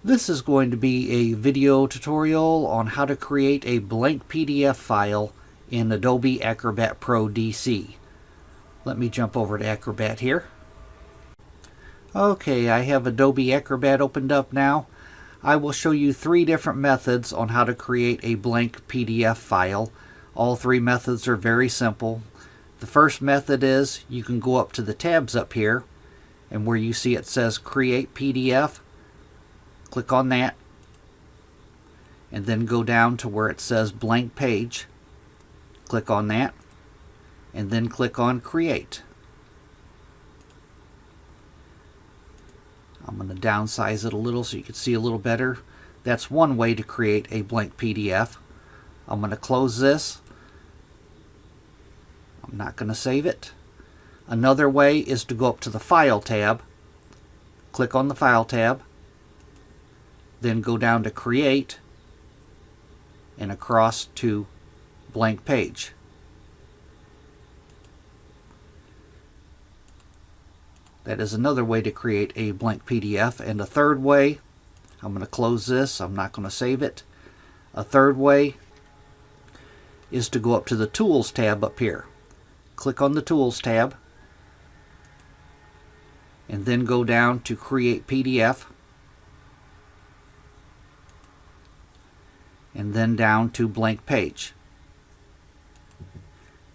This is going to be a video tutorial on how to create a blank PDF file in Adobe Acrobat Pro DC. Let me jump over to Acrobat here. Okay, I have Adobe Acrobat opened up now. I will show you 3 different methods on how to create a blank PDF file. All 3 methods are very simple. The first method is you can go up to the tabs up here, and where you see it says Create PDF, click on that, and then go down to where it says Blank Page. Click on that, and then click on Create. I'm going to downsize it a little so you can see a little better. That's one way to create a blank PDF. I'm going to close this. I'm not going to save it. Another way is to go up to the File tab, click on the File tab, then go down to Create and across to Blank Page. That is another way to create a blank PDF. And a third way, I'm going to close this, I'm not going to save it. A third way is to go up to the Tools tab up here. Click on the Tools tab and then go down to Create PDF and then down to Blank Page.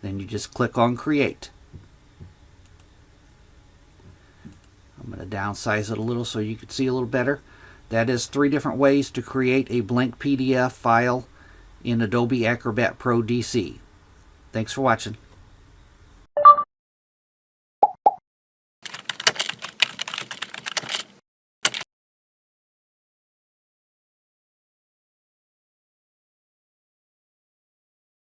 Then you just click on Create. I'm going to downsize it a little so you can see a little better. That is 3 different ways to create a blank PDF file in Adobe Acrobat Pro DC. Thanks for watching.